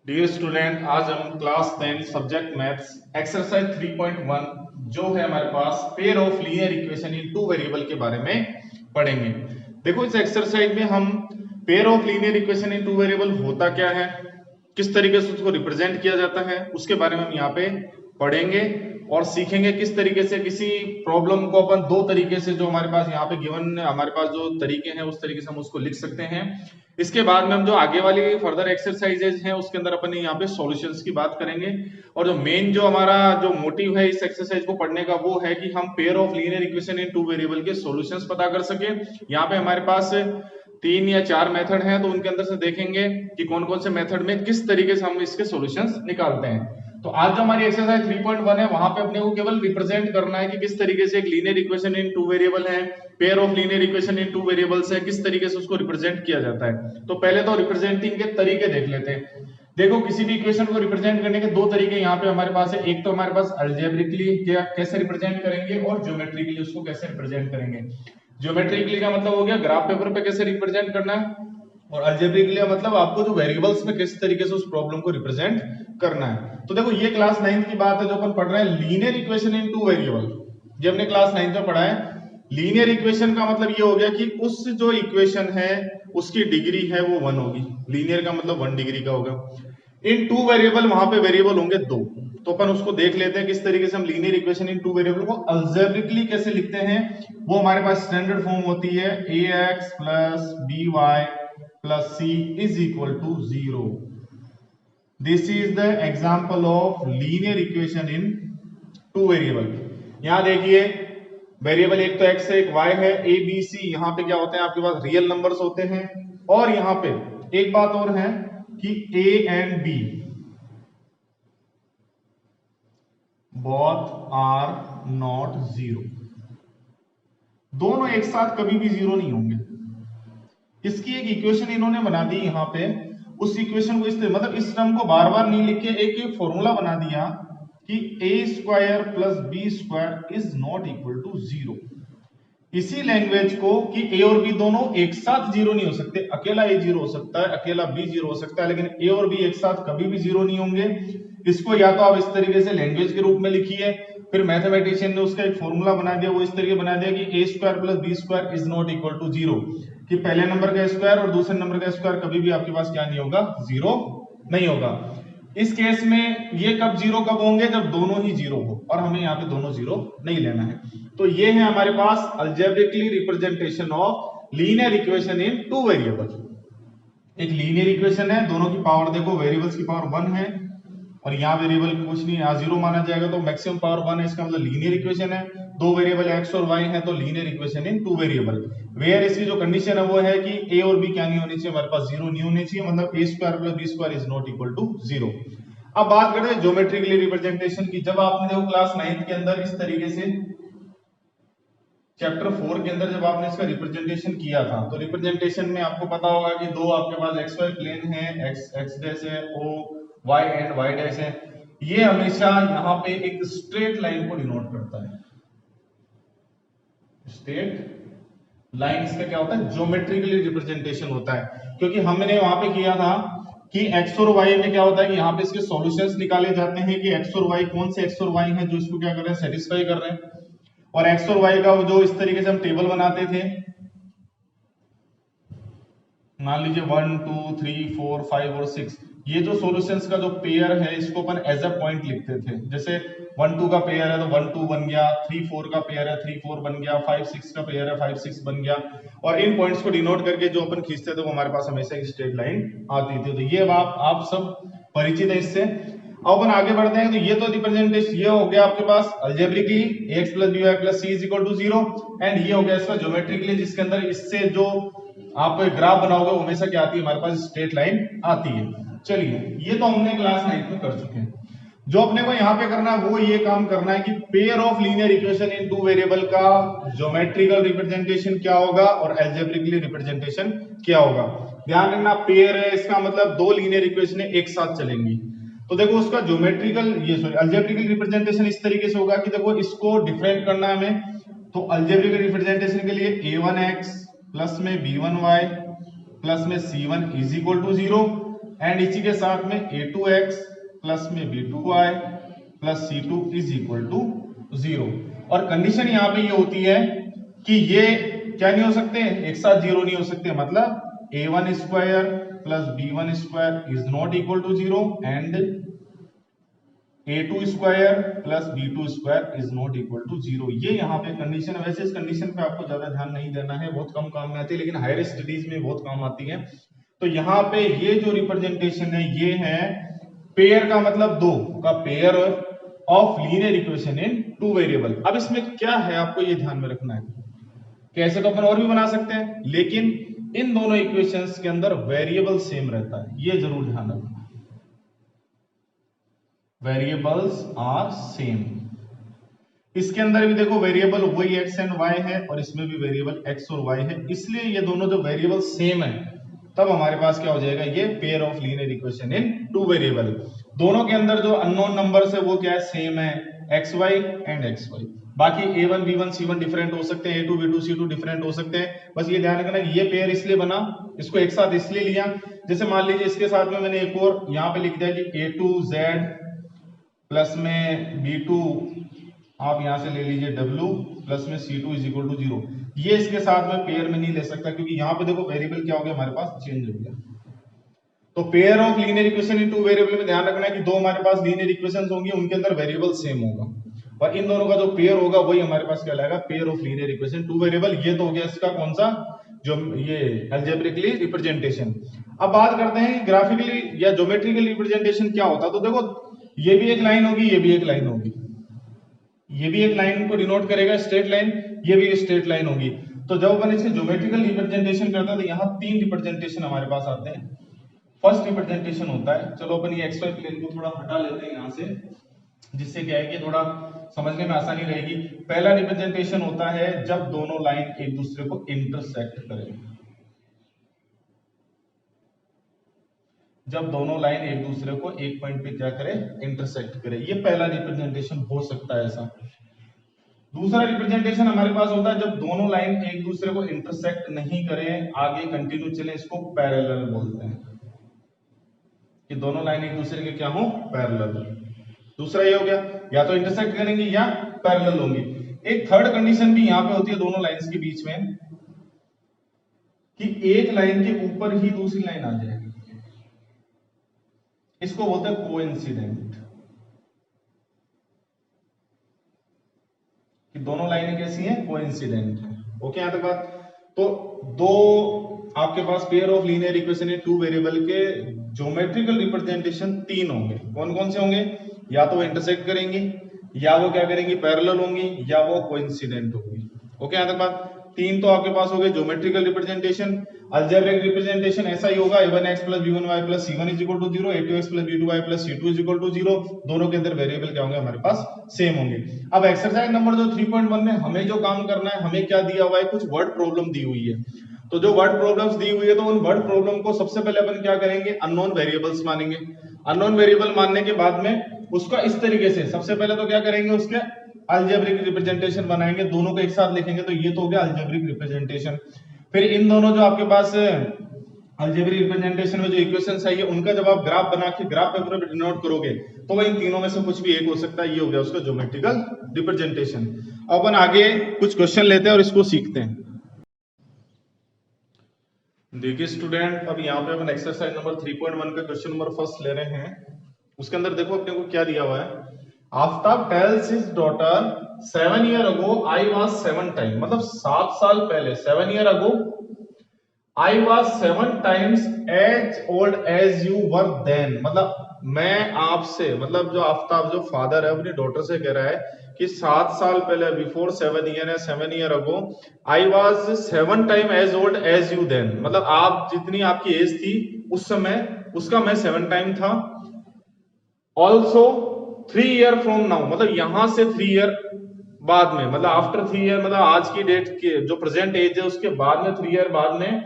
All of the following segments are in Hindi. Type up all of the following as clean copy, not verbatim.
डियर स्टूडेंट, आज हम क्लास 10 सब्जेक्ट मैथ्स एक्सरसाइज 3.1 जो है हमारे पास pair of linear equation in two variable के बारे में पढ़ेंगे। देखो, इस एक्सरसाइज में हम pair of linear equation in two variable होता क्या है, किस तरीके से उसको रिप्रेजेंट किया जाता है, उसके बारे में हम यहाँ पे पढ़ेंगे और सीखेंगे किस तरीके से किसी प्रॉब्लम को अपन दो तरीके से जो हमारे पास यहाँ पे गिवन हमारे पास जो तरीके हैं उस तरीके से हम उसको लिख सकते हैं। इसके बाद में हम जो आगे वाली फर्दर एक्सरसाइजेज हैं उसके अंदर अपन यहाँ पे सॉल्यूशंस की बात करेंगे। और जो मेन जो हमारा जो मोटिव है इस एक्सरसाइज को पढ़ने का वो है कि हम pair of linear equation in two variable के सॉल्यूशंस पता कर सके। यहाँ पे हमारे पास 3 या 4 मेथड हैं, तो उनके अंदर से देखेंगे कि कौन कौन से मेथड में किस तरीके से हम इसके सॉल्यूशंस निकालते हैं। तो आज जो हमारी एक्सरसाइज 3.1 है वहां पे अपने को केवल रिप्रेजेंट करना है कि किस तरीके से एक linear equation in two variable है, pair of linear equation in two variables है, किस तरीके से उसको रिप्रेजेंट किया जाता है। तो पहले तो रिप्रेजेंटिंग के तरीके देख लेते हैं। देखो, किसी भी इक्वेशन को रिप्रेजेंट करने के दो तरीके यहाँ पे हमारे पास है। एक तो हमारे पास अलजेब्रिकली कैसे रिप्रेजेंट करेंगे और ज्योमेट्रिकली उसको कैसे रिप्रेजेंट करेंगे। ज्योमेट्रिकली का मतलब हो गया ग्राफ पेपर पे कैसे रिप्रेजेंट करना है, और अलजेब्रिकली मतलब आपको जो वेरिएबल्स में किस तरीके से उस प्रॉब्लम को रिप्रेजेंट करना है। तो देखो, ये क्लास 9th की बात है जो अपन पढ़ रहे हैं linear equation in two variable. ये हमने क्लास 9th में पढ़ा है। लीनियर इक्वेशन का मतलब ये हो गया कि उस जो इक्वेशन है उसकी डिग्री है वो 1 होगी। लीनियर का मतलब 1 डिग्री का होगा। इन टू वेरिएबल वहां पे वेरिएबल होंगे 2। तो अपन उसको देख लेते हैं किस तरीके से हम linear equation in two variable को अलजेब्रिकली कैसे लिखते हैं। वो हमारे पास स्टैंडर्ड फॉर्म होती है ax plus by plus c is equal to 0। This is the example of linear equation in two variable. यहां देखिए, वेरिएबल एक तो x है एक y है, a b c यहां पे क्या होते हैं आपके पास रियल नंबर्स होते हैं। और यहां पे एक बात और है कि a and b both are not 0। दोनों एक साथ कभी भी 0 नहीं होंगे। इसकी एक इक्वेशन इन्होंने बना दी यहां पे। उस इक्वेशन को मतलब इस टर्म को बार बार नहीं लिख के एक फॉर्मूला बना दिया कि a square plus B square is not equal to 0। इसी लैंग्वेज को कि a और b दोनों एक साथ 0 नहीं हो सकते। अकेला a 0 हो सकता है, अकेला b 0 हो सकता है, लेकिन a और b एक साथ कभी भी 0 नहीं होंगे। इसको या तो आप इस तरीके से लैंग्वेज के रूप में लिखिए, फिर मैथमेटिशियन ने उसका एक फॉर्मूला बना दिया, वो इस तरीके बना दिया कि a square plus B square is not equal to 0, कि पहले नंबर का स्क्वायर और दूसरे नंबर का स्क्वायर कभी भी आपके पास क्या नहीं होगा, 0 नहीं होगा। इस केस में ये कब 0 कब होंगे, जब दोनों ही 0 हो, और हमें यहाँ पे दोनों 0 नहीं लेना है। तो ये है हमारे पास algebraically representation of linear equation in two variable. एक लीनियर इक्वेशन है, दोनों की पावर देखो, वेरिएबल्स की पावर 1 है और यहाँ वेरिएबल कुछ नहीं, यहाँ 0 माना जाएगा, तो मैक्सिमम पावर 1 है, इसका मतलब लीनियर इक्वेशन है। दो वेरिएबल x और y है, तो linear equation in two variable. Where इसकी जो कंडीशन है वो है कि a और b क्या नहीं होनी चाहिए, हमारे पास 0 नहीं होनी चाहिए, मतलब a square plus b square is not equal to 0। अब बात करते हैं ज्योमेट्रिकली रिप्रेजेंटेशन की। जब आपने देखो क्लास 9th के अंदर इस तरीके से चैप्टर 4 के अंदर जब आपने इसका रिप्रेजेंटेशन किया था, तो रिप्रेजेंटेशन में आपको पता होगा कि दो आपके पास xy प्लेन है, x डैश है, o y and y dash है। ये हमेशा यहाँ पे एक स्ट्रेट लाइन को डिनोट करता है। स्ट्रेट लाइन इसका क्या होता है, ज्योमेट्रिकली रिप्रेजेंटेशन होता है। क्योंकि हमने वहां पे किया था कि x और y में क्या होता है कि यहाँ पे इसके सॉल्यूशंस निकाले जाते हैं कि x और y कौन से x और y हैं जो इसको क्या कर रहे हैं, सेटिस्फाई कर रहे हैं। और x और y का जो इस तरीके से हम टेबल बनाते थे, मान लीजिए 1 2 3 4 5 और 6, ये जो सॉल्यूशंस का जो पेयर है इसको अपन एज अ पॉइंट लिखते थे। जैसे 1 2 का पेयर है तो 1 2 बन गया, 3 4 का पेयर है 3 4 बन गया, 5 6 का पेयर है 5 6 बन गया। और इन पॉइंट्स को डिनोट करके जो अपन खींचते थे वो हमारे पास हमेशा एक स्ट्रेट लाइन आती थी। तो ये आप सब परिचित है इससे। अब अपन आगे बढ़ते हैं। तो ये तो रिप्रेजेंटेशन ये हो गया आपके पास algebraically ax plus by plus c is equal to 0, and ये हो गया इसका ज्योमेट्रिकली, जिसके अंदर इससे जो आप ग्राफ बनाओगे वो हमेशा क्या आती है, हमारे पास स्ट्रेट लाइन आती है। चलिए, ये तो हमने क्लास 9 में कर चुके हैं। जो अपने को यहाँ पे करना है वो ये काम करना है कि pair of linear equation in two variable का ज्योमेट्रिकल रिप्रेजेंटेशन क्या होगा और अलजेब्रिकली रिप्रेजेंटेशन क्या होगा। ध्यान रखना, पेयर है इसका मतलब दो लीनियर इक्वेशन एक साथ चलेंगी। तो देखो उसका अलजेब्रिकल रिप्रेजेंटेशन इस तरीके से होगा कि देखो इसको डिफरेंट करना है हमें। तो अलजेब्रिकल रिप्रेजेंटेशन के लिए a1x प्लस में b1y प्लस में c1 is equal to 0, and इसी के साथ में a2x प्लस में b2y plus c2 is equal to 0। और कंडीशन यहाँ पे ये होती है कि ये क्या नहीं हो सकते, एक साथ जीरो नहीं हो सकते, मतलब a1 square plus b1 square is not equal to 0 and a2 square plus b2 square is not equal to 0। ये यहाँ पे कंडीशन है। वैसे इस कंडीशन पे आपको ज्यादा ध्यान नहीं देना है, बहुत कम काम में आती है, लेकिन हायर स्टडीज में बहुत काम आती है। तो यहाँ पे ये जो रिप्रेजेंटेशन है ये है पेयर का, मतलब दो का pair of linear equation in two variable. अब इसमें क्या है आपको ये ध्यान में रखना है, कैसे तो अपन और भी बना सकते हैं, लेकिन इन दोनों इक्वेशंस के अंदर वेरिएबल सेम रहता है, ये जरूर ध्यान रखना। Variables are same. इसके अंदर भी देखो वेरिएबल वही x एंड y है और इसमें भी वेरिएबल x और y है, इसलिए ये दोनों जो वेरिएबल सेम है तब हमारे पास क्या हो जाएगा, ये pair of linear equation in two variable. दोनों के अंदर जो अननोन नंबर्स है वो क्या है, सेम है, xy एंड xy। बाकी a1 b1 c1 डिफरेंट हो सकते हैं, a2 b2 c2 डिफरेंट हो सकते हैं। बस ये ध्यान रखना ये पेयर इसलिए बना, इसको एक साथ इसलिए लिया, जैसे मान लीजिए इसके साथ में मैंने एक और यहाँ पे लिख दिया कि a2z प्लस में b2 आप यहां से ले लीजिए w प्लस में c2 इज इक्वल टू 0। ये इसके साथ में पेयर में नहीं ले सकता, क्योंकि यहां पे देखो वेरिएबल क्या हो गया, हमारे पास चेंज हो गया। तो pair of linear equation in two variable में ध्यान रखना है कि दो हमारे पास लीनियर इक्वेशंस होंगी, उनके अंदर वेरिएबल सेम होगा, और इन दोनों का जो पेयर होगा वही हमारे पास क्या लाएगा, pair of linear equation two variable. ये तो हो गया इसका कौन सा, जो ये अलजेब्रिकली रिप्रेजेंटेशन। अब बात करते हैं ग्राफिकली या ज्योमेट्रिकल रिप्रेजेंटेशन क्या होता है। तो देखो ये भी एक लाइन होगी, ये भी एक लाइन होगी, ये भी एक लाइन को डिनोट करेगा स्ट्रेट लाइन, ये भी स्ट्रेट लाइन होगी। तो जब अपन इसके ज्योमेट्रिकल रिप्रेजेंटेशन करते हैं तो यहाँ तीन रिप्रेजेंटेशन हमारे पास आते हैं। फर्स्ट रिप्रेजेंटेशन होता है, चलो अपन ये एक्स वाई प्लेन को थोड़ा हटा लेते हैं यहाँ से, जिससे क्या है कि थोड़ा समझने में आसानी रहेगी। पहला रिप्रेजेंटेशन होता है जब दोनों लाइन एक दूसरे को इंटरसेक्ट करें, जब दोनों लाइन एक दूसरे को एक पॉइंट पे क्या करे, इंटरसेक्ट करे, ये पहला रिप्रेजेंटेशन हो सकता है ऐसा। दूसरा रिप्रेजेंटेशन हमारे पास होता है जब दोनों लाइन एक दूसरे को इंटरसेक्ट नहीं करें, आगे कंटिन्यू चले, इसको पैरेलल बोलते हैं, कि दोनों लाइन एक दूसरे के क्या हो, पैरेलल। दूसरा ये हो गया, या तो इंटरसेक्ट करेंगी या पैरेलल होंगी। एक थर्ड कंडीशन भी यहां पे होती है दोनों लाइंस के बीच में, कि एक लाइन के ऊपर ही दूसरी लाइन आ जाएगी, इसको बोलते हैं कोइंसिडेंट, कि दोनों लाइनें कैसी हैं, कोइंसिडेंट है। ओके यहां तक बात। तो दो आपके पास पेयर ऑफ लीनियर इक्वेशन है टू वेरिएबल के ज्योमेट्रिकल रिप्रेजेंटेशन तीन होंगे। कौन कौन से होंगे, या तो वो इंटरसेक्ट करेंगी, या वो क्या करेंगी, पैरेलल होंगी, या वो कोइंसिडेंट होंगी। ओके यहां तक बात। तीन तो आपके पास हो गए ज्योमेट्रिकल रिप्रेजेंटेशन। अलजेब्रिक रिप्रेजेंटेशन ऐसा ही होगा, a1x plus b1y plus c1 is equal to 0, a2x plus b2y plus c2 is equal to 0। दोनों के अंदर वेरिएबल क्या होंगे, हमारे पास सेम होंगे। अब एक्सरसाइज नंबर जो 3.1 में हमें जो काम करना है, हमें क्या दिया हुआ है, कुछ वर्ड प्रॉब्लम दी हुई है। तो जो वर्ड प्रॉब्लम्स दी हुई है, तो उन वर्ड प्रॉब्लम को सबसे पहले अपन क्या करेंगे, अननोन वेरिएबल्स मानेंगे। अननोन वेरिएबल मानने के बाद में उसका इस तरीके से सबसे पहले तो क्या करेंगे, उसके अलजेब्रिक रिप्रेजेंटेशन बनाएंगे, दोनों को एक साथ लिखेंगे, तो ये तो हो गया अलजेब्रिक रिप्रेजेंटेशन। फिर इन दोनों जो आपके पास अलजेब्रिक रिप्रेजेंटेशन में जो इक्वेशंस है, उनका जब आप ग्राफ बना के ग्राफ पेपर पे डिनोट करोगे, तो वह इन तीनों में से कुछ भी एक हो सकता है। ये हो गया उसका ज्योमेट्रिकल रिप्रेजेंटेशन। अपन आगे कुछ क्वेश्चन लेते हैं और इसको सीखते हैं। देखिए स्टूडेंट, अब यहाँ पे अपन एक्सरसाइज नंबर 3.1 का क्वेश्चन नंबर फर्स्ट ले रहे हैं। उसके अंदर देखो अपने को क्या दिया हुआ है। Aftab tales his daughter 7 years ago I was 7 times, मतलब 7 साल पहले, 7 years ago I was 7 times as old as you were then, मतलब मैं आपसे, मतलब जो आफ्ताब जो फादर है अपनी डॉटर से कह रहा है कि 7 साल पहले, बिफोर 7 years है, 7 years ago I was 7 times as old as you then, मतलब आप जितनी आपकी एज थी उस समय, उसका मैं 7 टाइम था। ऑल्सो 3 years फ्रॉम नाउ, मतलब यहां से 3 years बाद में, मतलब आफ्टर 3 years, मतलब आज की डेट के जो प्रेजेंट एज है उसके बाद में 3 years बाद में,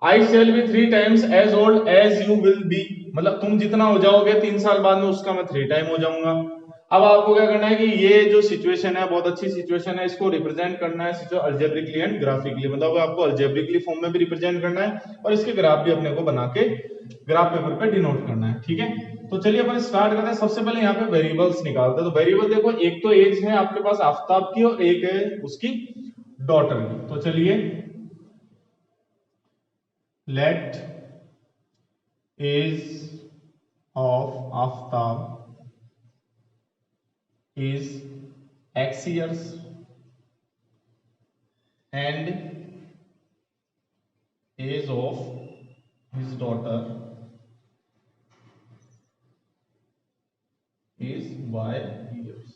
I shall be 3 times as old as you will be, मतलब तुम जितना हो जाओगे 3 साल बाद में, उसका मैं 3 टाइम हो जाऊंगा। अब आपको क्या करना है कि ये जो सिचुएशन है बहुत अच्छी सिचुएशन है, इसको रिप्रेजेंट करना है अल्जेब्रिकली एंड ग्राफिकली, मतलब आपको अल्जेब्रिकली फॉर्म में भी रिप्रेजेंट करना है और इसके ग्राफ भी अपने को बना के ग्राफ पेपर पे डिनोट करना है। ठीक है, तो चलिए अपन स्टार्ट करते हैं। सबसे पहले यहाँ पे वेरिएबल्स निकालते हैं। तो वेरिएबल देखो, एक तो एज है आपके पास आफ्ताब की और एक है उसकी डॉटर की। तो चलिए let age of Aftab is x years and age of his daughter is y years।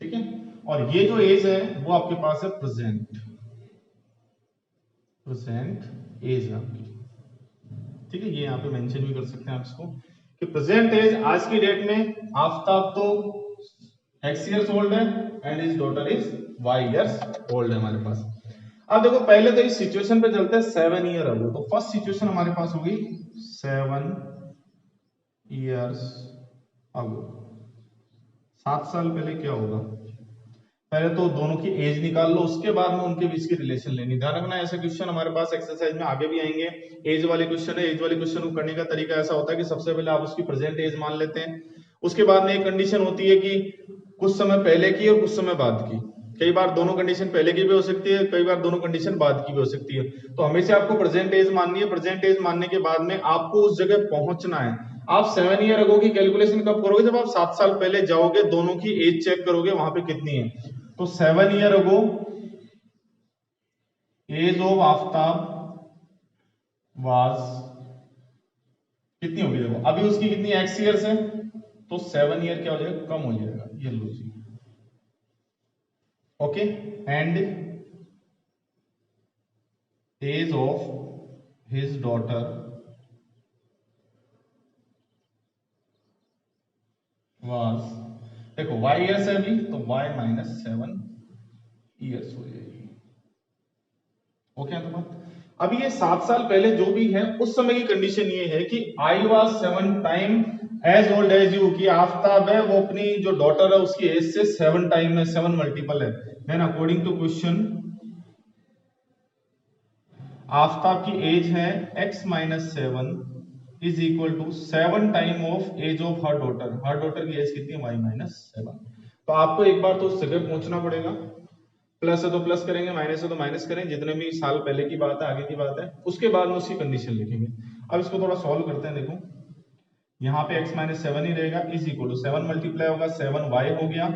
ठीक है, और ये जो एज है वो आपके पास है प्रेजेंट एज है आपकी। ठीक है, ये यहाँ पे मेंशन भी कर सकते हैं आप इसको कि प्रेजेंट एज आज की डेट में आफ्ताब तो x years old है and his daughter is y years old है हमारे पास। अब देखो पहले तो इस सिचुएशन पे चलते हैं 7 ईयर अगो। तो फर्स्ट सिचुएशन हमारे पास होगी 7 years अगो। 7 साल पहले क्या होगा, पहले तो दोनों की एज निकाल लो, उसके बाद में उनके बीच की रिलेशन लेनी। ध्यान रखना ऐसे क्वेश्चन हमारे पास एक्सरसाइज में आगे भी आएंगे। एज वाले क्वेश्चन है, एज वाले क्वेश्चन को करने का तरीका ऐसा होता है कि सबसे पहले आप उसकी प्रेजेंट एज मान लेते हैं, उसके बाद में एक कंडीशन होती है कि कुछ समय पहले की और कुछ समय बाद की। कई बार दोनों कंडीशन पहले की भी हो सकती है, कई बार दोनों कंडीशन बाद की भी हो सकती है। तो हमेशा आपको प्रेजेंट एज माननी है। प्रेजेंट एज मानने के बाद में आपको उस जगह पहुंचना है। आप 7 ईयर अगो की कैलकुलेशन कब करोगे, जब आप 7 साल पहले जाओगे, दोनों की एज चेक करोगे वहां पे कितनी है। तो 7 year ago age of Aftab was कितनी होगी, देखो अभी उसकी कितनी एक्स ईयर्स है, तो 7 ईयर क्या हो जाएगा, कम हो जाएगा। ये लो जी, okay. And age of his daughter was, देखो y ईयर्स है अभी, तो y माइनस 7 ईयर्स हो जाएगी। ओके, तो बात अभी ये 7 साल पहले जो भी है उस समय की कंडीशन ये है कि I was 7 time as old as you, कि आफ्ताब है वो अपनी जो डॉटर है उसकी एज से 7 टाइम में 7 मल्टीपल है। Then according to question Aftab की एज है x minus 7 is equal to 7 time of age of her daughter. Her daughter की एज कितनी है, y माइनस 7। तो आपको एक बार तो उस जगह पहुंचना पड़ेगा। प्लस है तो प्लस करेंगे, माइनस है तो माइनस करेंगे, जितने भी साल पहले की बात है, आगे की बात है, उसके बाद में उसकी कंडीशन लिखेंगे। अब इसको थोड़ा सॉल्व करते हैं। देखो यहाँ पे x माइनस 7 ही रहेगा, इज इक्वल टू 7 मल्टीप्लाई होगा 7y हो गया,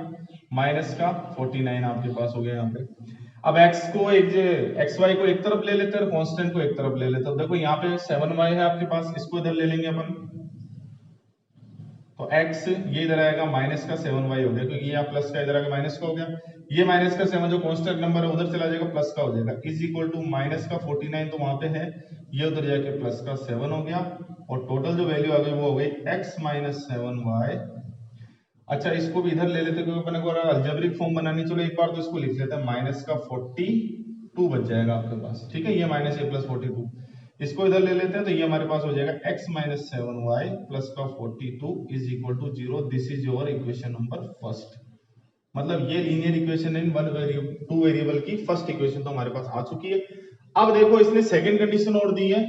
माइनस का 49 आपके पास हो गया यहाँ पे। अब x को एक xy को एक तरफ ले लेते हैं, कांस्टेंट को एक तरफ ले लेते हैं। देखो यहाँ पे 7y है आपके पास, इसको इधर ले लेंगे अपन, तो x ये इधर आएगा माइनस का 7y हो गया, क्योंकि यहाँ प्लस का इधर आएगा माइनस का हो गया। ये माइनस का 7 जो कांस्टेंट नंबर है उधर चला जाएगा, प्लस का हो जाएगा, इज इक्वल टू माइनस का 49 तो वहां पे है, ये उधर जाके प्लस का 7 हो गया, और टोटल जो वैल्यू आ गई वो हो गई x माइनस 7y। अच्छा इसको भी इधर ले लेते, क्योंकि अपने को अलजेब्रिक फॉर्म बनानी, चलो एक बार तो इसको लिख लेते हैं, माइनस का 42 बच जाएगा आपके पास। ठीक है, ये माइनस ए प्लस 42, इसको इधर ले लेते हैं, तो ये हमारे पास हो जाएगा x माइनस 7y प्लस का 42 is equal to 0। This is your equation number first. मतलब ये linear equation in one variable, two variable की फर्स्ट इक्वेशन तो हमारे पास आ चुकी है। अब देखो इसने सेकंड कंडीशन और दी है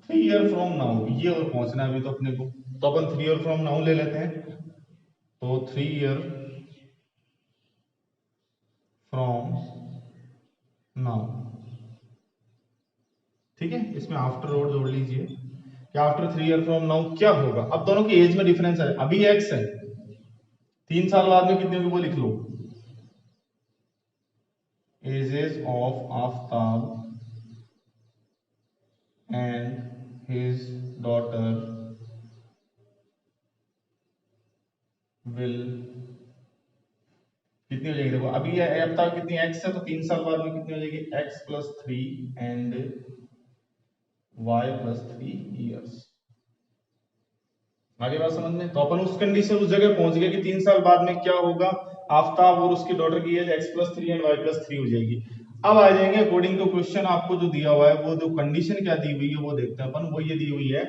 3 ईयर फ्रॉम नाउ, ये और पहुंचना है अभी तो अपने को, तो अपन 3 ईयर फ्रॉम नाउ ले लेते हैं। तो 3 ईयर फ्रॉम नाउ, ठीक है, इसमें आफ्टर और जोड़ लीजिए कि आफ्टर 3 ईयर फ्रॉम नाउ क्या होगा। अब दोनों की एज में डिफरेंस है, अभी x है, 3 साल बाद में कितनी होगी वो लिख लो, ages of Aftab and his daughter will कितनी हो जाएगी, देखो अभी ये आफ्ताब कितनी x है, तो 3 साल बाद में कितनी हो जाएगी, x plus 3 and y plus 3 years. आगे बात समझ में, तो अपन उस कंडीशन उस जगह पहुंच गए कि 3 साल बाद में क्या होगा, आफ्ताब और उसकी डॉटर की age x plus 3 and y plus 3 हो जाएगी। अब आ जाएंगे अकॉर्डिंग टू क्वेश्चन, आपको जो दिया हुआ है वो जो कंडीशन क्या दी हुई है वो देखते हैं अपन। वो ये दी हुई है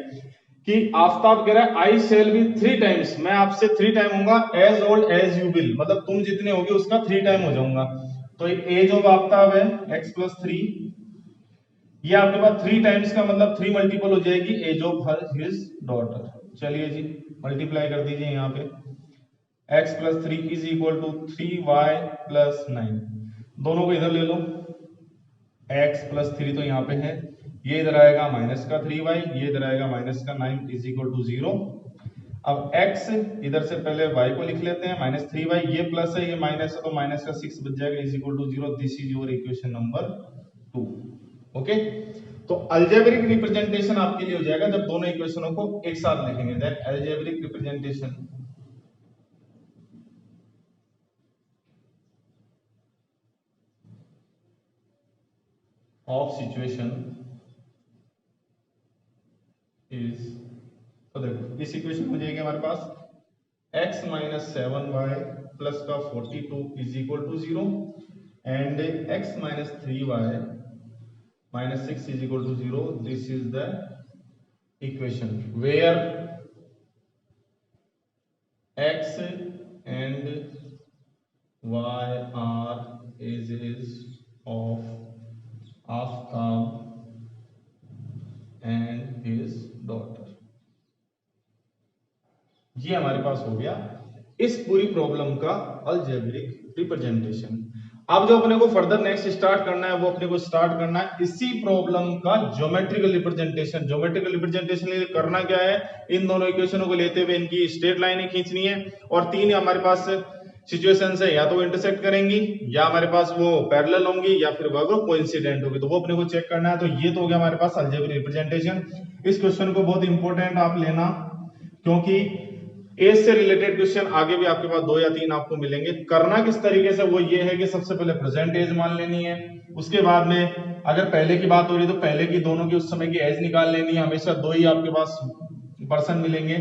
कि आफ्ताब कह रहा है आई शेल बी 3 टाइम्स, मैं आपसे 3 टाइम होऊंगा as old as you will, मतलब तुम जितने होगे उसका 3 टाइम हो जाऊंगा। तो एज ऑफ आफ्ताब है x प्लस 3, ये आपके पास 3 टाइम्स का मतलब 3 मल्टीपल हो जाएगी एज ऑफ हिज डॉटर। चलिए जी मल्टीप्लाई कर दीजिए यहाँ पे, x plus 3 is equal to 3y plus 9, दोनों को इधर ले लो, x प्लस 3 तो यहाँ पे है, ये इधर आएगा माइनस का 3y, ये इधर आएगा माइनस का 9 इज इक्वल टू 0। अब x इधर से पहले y को लिख लेते हैं माइनस 3y, ये प्लस है ये माइनस है तो माइनस का 6 बच जाएगा is equal to 0। This is your equation number 2। Okay, तो अलजेब्रिक रिप्रेजेंटेशन आपके लिए हो जाएगा जब दोनों इक्वेशनों को एक साथ लिखेंगे, that algebraic representation of situation is, तो देखो इस इक्वेशन में हो जाएगी हमारे पास x माइनस 7y प्लस का 42 is equal to 0 and x minus 3y minus 6 is equal to 0. This is the equation where x and y are ages of Aftab and his daughter। ये हमारे पास हो गया इस पूरी प्रॉब्लम का अलजेब्रिक रिप्रेजेंटेशन। अब जो अपने को फर्दर नेक्स्ट स्टार्ट करना है वो अपने को स्टार्ट करना है इसी प्रॉब्लम का ज्योमेट्रिकल रिप्रेजेंटेशन। ज्योमेट्रिकल रिप्रेजेंटेशन करना क्या है, इन दोनों इक्वेशनों को लेते हुए इनकी स्ट्रेट लाइनें खींचनी है और तीन हमारे पास सिचुएशंस है, या तो इंटरसेक्ट करेंगी या हमारे पास वो पैरेलल होंगी या फिर वो कोइंसिडेंट होगी, तो वो अपने को चेक करना है। तो ये तो हो गया हमारे पास अलजेब्रिक रिप्रेजेंटेशन। इस क्वेश्चन को बहुत इंपॉर्टेंट आप लेना क्योंकि एज से रिलेटेड क्वेश्चन आगे भी आपके पास 2 या 3 आपको मिलेंगे। करना किस तरीके से वो ये है कि सबसे पहले प्रेजेंट एज मान लेनी है, उसके बाद में अगर पहले की बात हो रही तो पहले की दोनों की उस समय की एज निकाल लेनी है, हमेशा 2 ही आपके पास पर्सन मिलेंगे,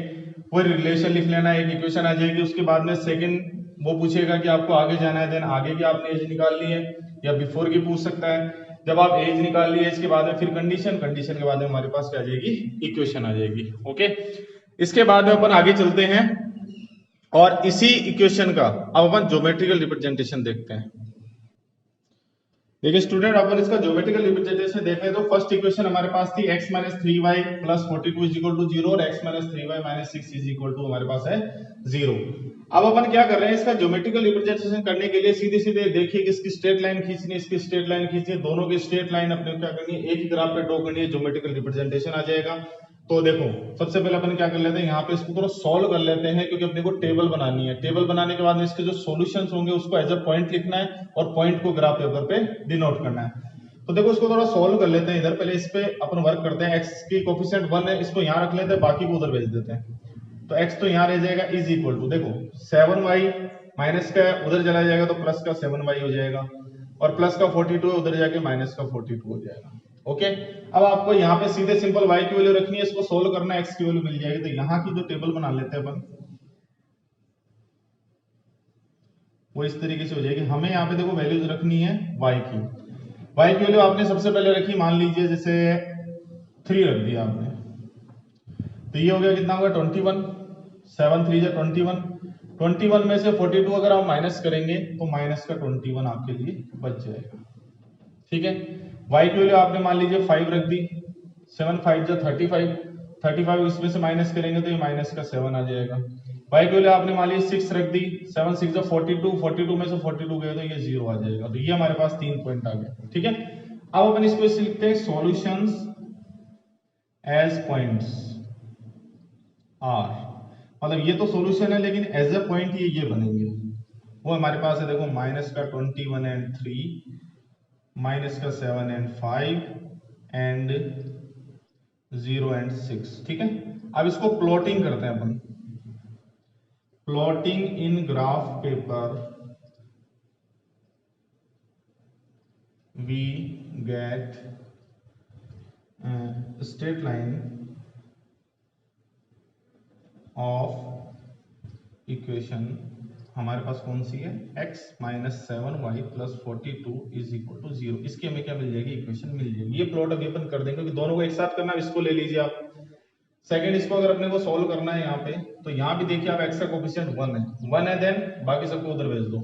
कोई रिलेशन लिख लेना है, एक इक्वेशन आ जाएगी। उसके बाद में सेकंड वो पूछेगा कि आपको आगे जाना है, देन आगे की आपने एज निकाल ली है या बिफोर की पूछ सकता है। जब आप एज निकाल ली, एज के बाद में फिर कंडीशन, कंडीशन के बाद में हमारे पास क्या आ जाएगी, इक्वेशन आ जाएगी। ओके, इसके बाद में अपन आगे चलते हैं और इसी इक्वेशन का अब अपन ज्योमेट्रिकल रिप्रेजेंटेशन देखते हैं। देखिए स्टूडेंट, अपन इसका ज्योमेट्रिकल रिप्रेजेंटेशन देखें तो फर्स्ट इक्वेशन हमारे पास थी x minus 3y plus 42 is equal to 0 और x minus 3y minus 6 is equal to हमारे पास है 0। अब अपन क्या कर रहे हैं, इसका ज्योमेट्रिकल रिप्रेजेंटेशन करने के लिए सीधे सीधे देखिए कि इसकी स्ट्रेट लाइन खींचनी है, इसकी स्ट्रेट लाइन खींचनी है, दोनों की स्ट्रेट लाइन अपने क्या करनी है, एक ही ग्राफ पे ड्रॉ करनी है, ज्योमेट्रिकल रिप्रेजेंटेशन आ जाएगा। तो देखो सबसे पहले अपन क्या कर लेते हैं, यहाँ पे इसको थोड़ा सॉल्व कर लेते हैं क्योंकि अपने को टेबल बनानी है। टेबल बनाने के बाद में इसके जो सॉल्यूशंस होंगे उसको एज अ पॉइंट लिखना है और पॉइंट को ग्राफ पेपर पे डिनोट करना है। तो देखो इसको थोड़ा सॉल्व कर लेते हैं। इधर पहले इस पे अपन वर्क करते हैं, x की कोफिशिएंट 1 है, इसको यहाँ रख लेते हैं, बाकी को उधर भेज देते हैं। तो x तो यहाँ रह जाएगा इज इक्वल टू, देखो 7y माइनस का उधर चला जाएगा तो प्लस का 7y हो जाएगा और प्लस का 42 उधर जाके माइनस का 42 हो जाएगा। ओके, अब आपको यहाँ पे सीधे सिंपल y की वैल्यू रखनी है, इसको सोल्व करना है, x की वैल्यू मिल जाएगी। तो यहाँ की जो टेबल बना लेते हैं अपन वो इस तरीके से हो जाएगी। हमें यहाँ पे देखो वैल्यूज रखनी है y की वैल्यू आपने सबसे पहले रखी, मान लीजिए जैसे 3 रख दिया आपने, तो ये हो गया कितना होगा 21, 7 3 जा 21, 21 में से 42 अगर आप माइनस करेंगे तो माइनस का 21 आपके लिए बच जाएगा। ठीक है, y की वैल्यू आपने मान लीजिए 5 रख दी, 7 5 जा 35, 35 इसमें से माइनस करेंगे तो ये माइनस का 7 आ जाएगा। y की वैल्यू आपने मान लीजिए 6 रख दी, 7 6 जा 42, 42 में से 42 गए तो ये 0 आ जाएगा। तो ये हमारे पास 3 पॉइंट आ गए। ठीक है, अब अपन इसको इसे लिखते हैं सॉल्यूशंस एज पॉइंट्स आर, मतलब ये तो सॉल्यूशन है लेकिन एज अ पॉइंट ये बनेंगे। वो हमारे पास है देखो माइनस का 21 एंड 3, माइनस का 7 एंड 5 एंड 0 एंड 6। ठीक है, अब इसको प्लॉटिंग करते हैं अपन, plotting in graph paper we get straight line of equation हमारे पास कौन सी है, x minus 7y plus 42 is equal to 0। इसकी हमें क्या मिल जाएगी, इक्वेशन मिल जाएगी। ये प्लॉट अभी अपन कर देंगे क्योंकि दोनों को एक साथ करना, इसको ले लीजिए आप सेकंड, इसको अगर अपने को सॉल्व करना है यहाँ पे, तो यहाँ भी देखिए आप x का कोफिशिएंट 1 है देन बाकी सबको उधर भेज दो।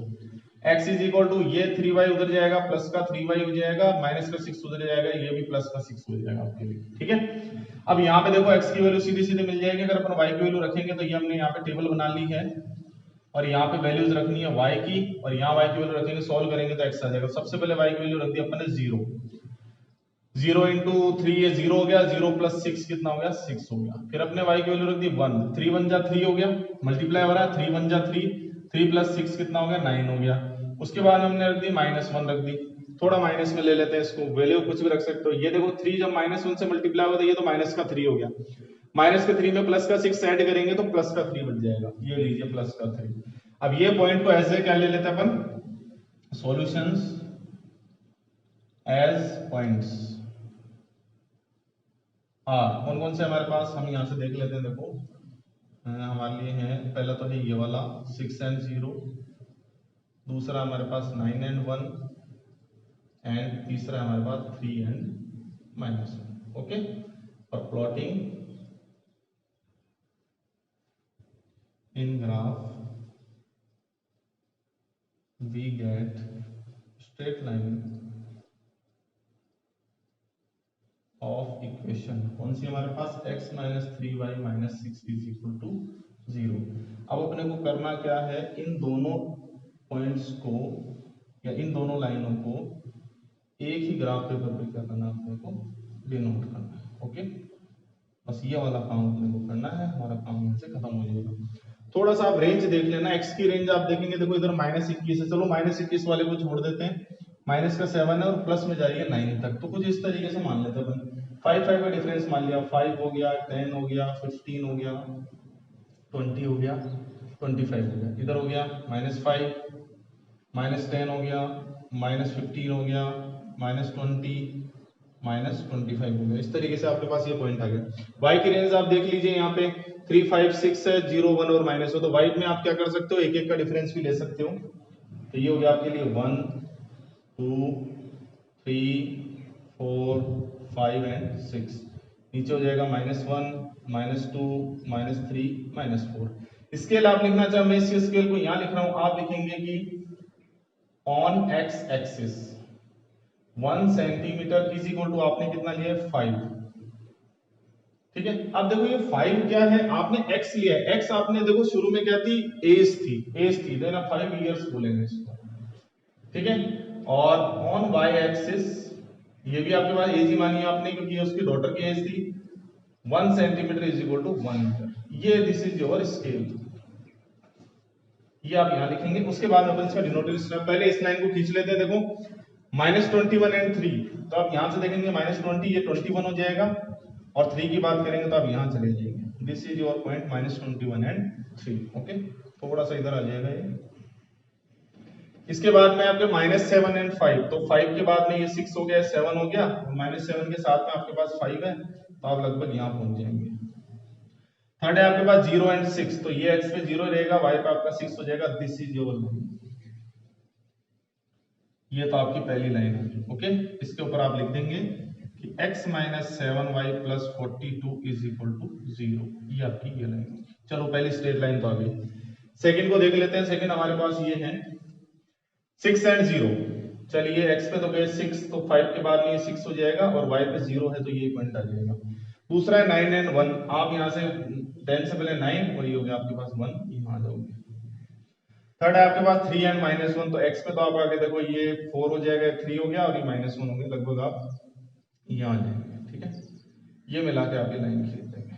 x इज इक्वल टू ये 3y उधर जाएगा, प्लस का 3y हो जाएगा, माइनस का 6 उधर जाएगा, ये भी प्लस का 6 हो जाएगा आपके लिए, ठीक है। अब यहाँ पे देखो x की वैल्यू सीधी सीधी मिल जाएगी। अगर अपन y की वैल्यू रखेंगे तो ये हमने यहाँ पे टेबल बना ली है, और यहाँ पे वैल्यूज रखनी है y की, और यहाँ y की वैल्यू रखेंगे, सॉल्व करेंगे तो x आ जाएगा। सबसे पहले y की वैल्यू रख दी अपन ने 0, 0 इंटू 3 ये 0 हो गया, 0 प्लस 6 कितना हो गया, 6 हो गया। फिर अपने y की वैल्यू रख दी 1, 3 1 जा 3 हो गया, मल्टीप्लाई हो रहा है, 3 1 जा 3, 3 प्लस 6 कितना हो गया, 9 हो गया। उसके बाद हमने रख दी -1 रख दी, थोड़ा माइनस में ले लेते हैं इसको, वैल्यू कुछ भी रख सकते हो। ये देखो 3 जब -1 से मल्टीप्लाई होगा तो ये तो माइनस का 3 हो गया, माइनस का 3 में प्लस का 6 ऐड करेंगे तो प्लस का 3 बन जाएगा, ये लीजिए प्लस का 3। अब ये पॉइंट को ऐसे क्या ले लेते हैं अपन, सॉल्यूशंस एज पॉइंट्स। हाँ, कौन कौन से हमारे पास, हम यहाँ से देख लेते हैं। देखो हमारे लिए है, पहला तो है ये वाला 6 and 0, दूसरा हमारे पास 9 and 1, एंड तीसरा हमारे पास 3 and -1, ओके। और plotting in graph we get straight line of equation, कौन सी हमारे पास, x - 3y - 6 is equal to 0। अब अपने को करना क्या है, इन दोनों पॉइंट्स को या इन दोनों लाइनों को एक ही ग्राफ पेपर पे क्या करना है, अपने को डिनोट करना है, ओके। बस ये वाला काम अपने को करना है, हमारा काम यहाँ से खत्म हो जाएगा। थोड़ा सा आप रेंज देख लेना, x की रेंज आप देखेंगे, देखो इधर -21 है, चलो -21 वाले को छोड़ देते हैं, माइनस का 7 है और प्लस में जा रही है 9 तक, तो कुछ इस तरीके से मान लेते हैं। 5 का डिफरेंस मान लिया, 5 हो गया, 10 हो गया, 15 हो गया, 20 हो गया, 25 हो गया, इधर हो गया -5, -10 हो गया, -15 हो गया, -20, -25 हो गया। इस तरीके से आपके पास ये पॉइंट आ गया। y की रेंज आप देख लीजिए, यहाँ पे 3 5 6 है, 0 1 और माइनस हो, तो y में आप क्या कर सकते हो, एक एक का डिफरेंस भी ले सकते हो। तो ये हो गया आपके लिए 1 2 3 4 5 एंड 6, नीचे हो जाएगा -1 -2 -3 -4। स्केल आप लिखना चाहे, मैं इस स्केल को यहाँ लिख रहा हूं, आप लिखेंगे कि on x axis 1 centimetre is equal to, आपने कितना लिया है, 5, ठीक है। अब देखो ये 5 क्या है, आपने x लिया है, x आपने देखो शुरू में क्या थी, एज थी देन आप 5 इयर्स बोलेंगे इसको, ठीक है। और ऑन y एक्सिस, ये भी आपके पास एज ही मानी आपने, क्योंकि उसकी डॉटर की एज थी, 1 centimetre is equal to 1 metre. ये दिस इज योर स्केल, ये आप यहां लिखेंगे। उसके बाद अपन इसका डिनोटेशन, पहले इस लाइन को खींच लेते हैं। देखो -21 एंड 3, तो आप यहां से देखेंगे -20, ये 21 हो जाएगा, और 3 की बात करेंगे तो आप यहां चले जाएंगे। This is your point -21 and 3, okay. थोड़ा सा इधर आ जाएगा ये। इसके बाद में आपके -7 एंड 5, तो 5 के बाद में ये 6 हो गया, 7 हो गया, और -7 के साथ में आपके पास 5 है, तो आप लगभग यहाँ पहुंच जाएंगे। थर्ड है आपके पास 0 एंड 6, तो ये x पे 0 रहेगा, y पे आपका 6 हो जाएगा। दिस इज योर लाइन, ये तो आपकी पहली लाइन है, ओके। इसके ऊपर आप लिख देंगे कि x - 7y + 42 is equal to 0, ये आपकी ये लाइन। चलो पहली स्ट्रेट लाइन तो आ गई। सेकंड को देख लेते हैं। सेकंड हमारे पास ये है 6 एंड 0, चलिए x पे तो गए 6, तो 5 के बाद में ये 6 हो जाएगा, और y पे 0 है, तो ये पॉइंट आ जाएगा। दूसरा है 9 एंड 1, आप यहाँ से 10 से पहले 9, और ये हो गया आपके पास 1, यहाँ आ जाओगे। थर्ड है आपके पास 3 एंड -1, तो x पे तो आप आगे देखो ये 4 हो जाएगा, 3 हो गया, और ये -1 हो गया, लगभग आप यहाँ आ जाएंगे, ठीक है। ये मिला के आप ये लाइन खींच देंगे,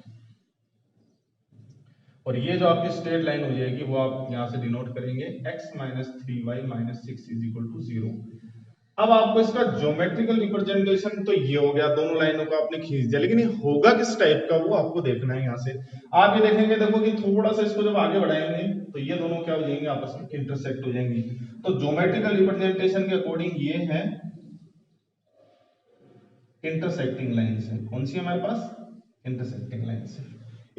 और ये जो आपकी स्ट्रेट लाइन हो जाएगी वो आप यहाँ से डिनोट करेंगे x - 3y - 6 is equal to 0। अब आपको इसका ज्योमेट्रिकल रिप्रेजेंटेशन तो ये हो गया, दोनों लाइनों का आपने खींच दिया, लेकिन ये होगा किस टाइप का वो आपको देखना है। यहाँ से आप ये देखेंगे, देखो कि थोड़ा सा इसको जब आगे बढ़ाएंगे तो ये दोनों क्या हो जाएंगे, आपस में इंटरसेक्ट हो जाएंगी। तो ज्योमेट्रिकल रिप्रेजेंटेशन के अकॉर्डिंग ये है इंटरसेक्टिंग लाइन्स है। कौन सी हमारे पास, इंटरसेक्टिंग लाइन्स है।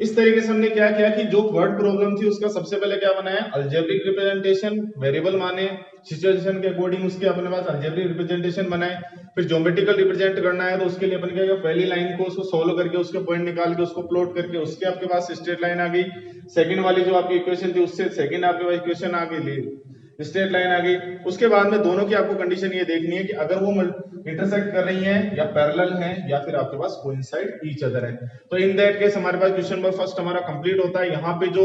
इस तरीके से हमने क्या किया कि जो वर्ड प्रॉब्लम थी उसका सबसे पहले क्या बनाया, अलजेब्रिक रिप्रेजेंटेशन, वेरिएबल माने सिचुएशन के अकॉर्डिंग उसके अपने पास अलजेब्रिक रिप्रेजेंटेशन बनाए। फिर ज्योमेट्रिकल रिप्रेजेंट करना है तो उसके लिए अपन क्या किया, पहली लाइन को उसको सोल्व करके उसके पॉइंट निकाल के उसको प्लॉट करके उसके आपके पास स्ट्रेट लाइन आ गई। सेकंड वाली जो आपकी इक्वेशन थी उससे सेकंड आपके पास इक्वेशन आ गई, स्ट्रेट लाइन आ गई। उसके बाद में दोनों की आपको कंडीशन ये देखनी है कि अगर वो इंटरसेक्ट कर रही हैं या पैरेलल हैं या फिर आपके पास कोइंसाइड ईच अदर है। तो इन दैट केस हमारे पास क्वेश्चन नंबर फर्स्ट हमारा कंप्लीट होता है। यहाँ पे जो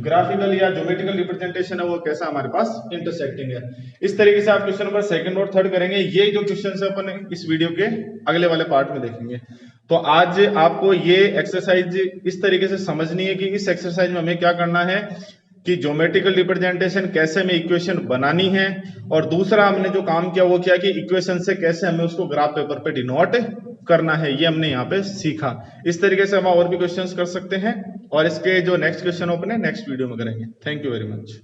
ग्राफिकल या ज्योमेट्रिकल रिप्रेजेंटेशन है वो कैसा हमारे पास इंटरसेक्टिंग है। इस तरीके से आप क्वेश्चन नंबर सेकंड और थर्ड करेंगे। ये जो क्वेश्चन है अपन इस वीडियो के अगले वाले पार्ट में देखेंगे। तो आज आपको ये एक्सरसाइज इस तरीके से समझनी है कि इस एक्सरसाइज में हमें क्या करना है कि ज्योमेट्रिकल रिप्रेजेंटेशन कैसे हमें इक्वेशन बनानी है, और दूसरा हमने जो काम किया वो किया कि इक्वेशन से कैसे हमें उसको ग्राफ पेपर पे डिनोट करना है, ये हमने यहाँ पे सीखा। इस तरीके से हम और भी क्वेश्चंस कर सकते हैं और इसके जो नेक्स्ट क्वेश्चन अपने नेक्स्ट वीडियो में करेंगे। Thank you very much.